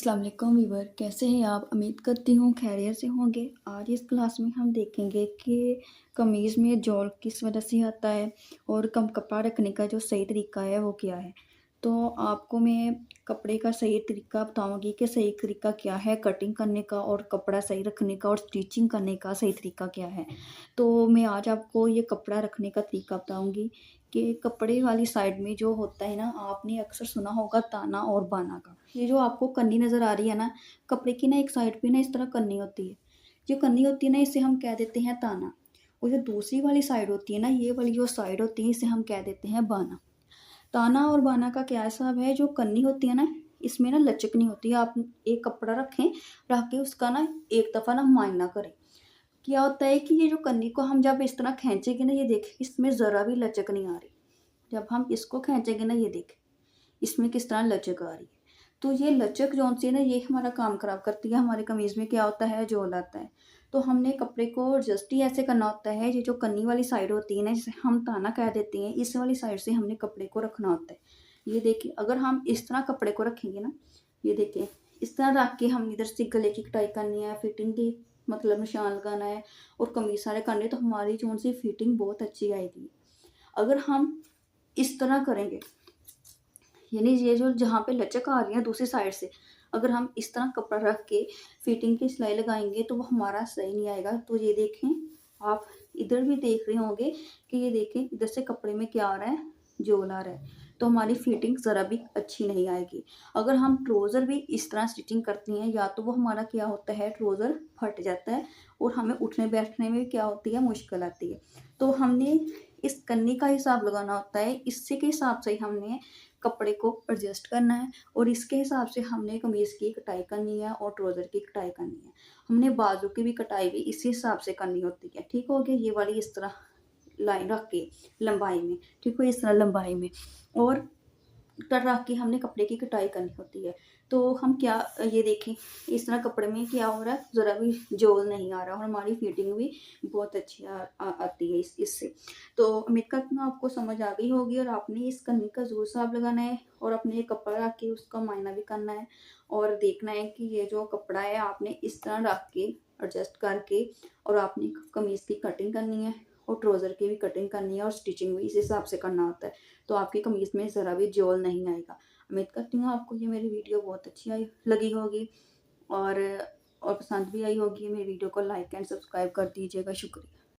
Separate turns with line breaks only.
अस्सलाम वालेकुम वीवर, कैसे हैं आप? उम्मीद करती हूँ खैरियत से होंगे। आज इस क्लास में हम देखेंगे कि कमीज़ में जॉल किस वजह से आता है और कम कपड़ा रखने का जो सही तरीका है वो क्या है। तो आपको मैं कपड़े का सही तरीका बताऊंगी कि सही तरीका क्या है कटिंग करने का और कपड़ा सही रखने का और स्टिचिंग करने का सही तरीका क्या है। तो मैं आज आपको ये कपड़ा रखने का तरीका बताऊंगी कि कपड़े वाली साइड में जो होता है ना, आपने अक्सर सुना होगा ताना और बाना का। ये जो आपको कन्नी नज़र आ रही है ना, कपड़े की ना एक साइड पे ना इस तरह कन्नी होती है। जो कन्नी होती है ना, इसे हम कह देते हैं ताना। और जो दूसरी वाली साइड होती है ना, ये वाली जो साइड होती है इसे हम कह देते हैं बाना। ताना और बाना का क्या हिसाब है, जो कन्नी होती है ना, इसमें ना लचक नहीं होती है। आप एक कपड़ा रखें, रख के उसका ना एक दफ़ा ना मायना करें। क्या होता है कि ये जो कन्नी को हम जब इस तरह खींचेंगे ना, ये देखें इसमें ज़रा भी लचक नहीं आ रही। जब हम इसको खींचेंगे ना, ये देखें इसमें किस तरह लचक आ रही है। तो ये लचक जौन सी है ना, ये हमारा काम ख़राब करती है। हमारे कमीज़ में क्या होता है, जॉल आता है। तो हमने कपड़े को एडजस्ट ही ऐसे करना होता है। ये जो कन्नी वाली साइड होती है ना, जिसे हम ताना कह देते हैं, इस वाली साइड से हमने कपड़े को रखना होता है। ये देखिए, अगर हम इस तरह कपड़े को रखेंगे ना, ये देखिए इस तरह रख के हम इधर से गले की कटाई करनी है, फिटिंग की मतलब निशान लगाना है और कमीज सारे करने, तो हमारी जो सी फिटिंग बहुत अच्छी आएगी। अगर हम इस तरह करेंगे, यानी ये जो जहाँ पे लचक आ रही है दूसरी साइड से, अगर हम इस तरह कपड़ा रख के फिटिंग की सिलाई लगाएंगे तो वो हमारा सही नहीं आएगा। तो ये देखें, आप इधर भी देख रहे होंगे कि ये देखें इधर से कपड़े में क्या आ रहा है, जोल आ रहा है। तो हमारी फिटिंग ज़रा भी अच्छी नहीं आएगी। अगर हम ट्रोज़र भी इस तरह स्टिचिंग करती हैं, या तो वो हमारा क्या होता है, ट्रोज़र फट जाता है और हमें उठने बैठने में क्या होती है, मुश्किल आती है। तो हमने इस कन्नी का हिसाब लगाना होता है, इससे के हिसाब से हमने कपड़े को एडजस्ट करना है और इसके हिसाब से हमने कमीज़ की कटाई करनी है और ट्राउज़र की कटाई करनी है। हमने बाजू की भी कटाई भी इसी हिसाब से करनी होती है। ठीक हो गया, ये वाली इस तरह लाइन रख के लंबाई में, ठीक है, इस तरह लंबाई में और कर रख के हमने कपड़े की कटाई करनी होती है। तो हम क्या, ये देखें इस तरह कपड़े में क्या हो रहा है, ज़रा भी जोल नहीं आ रहा और हमारी फिटिंग भी बहुत अच्छी आती है इससे। तो उम्मीद करती हूँ आपको समझ आ गई होगी और आपने इस कन्नी का ज़रूर हिसाब लगाना है और अपने ये कपड़ा रख के उसका मायना भी करना है और देखना है कि ये जो कपड़ा है आपने इस तरह रख के एडजस्ट करके और आपने कमीज़ की कटिंग करनी है और ट्राउज़र की भी कटिंग करनी है और स्टिचिंग भी इस हिसाब से करना होता है। तो आपकी कमीज़ में ज़रा भी जोल नहीं आएगा। उम्मीद करती हूँ आपको ये मेरी वीडियो बहुत अच्छी आई लगी होगी और पसंद भी आई होगी। मेरी वीडियो को लाइक एंड सब्सक्राइब कर दीजिएगा। शुक्रिया।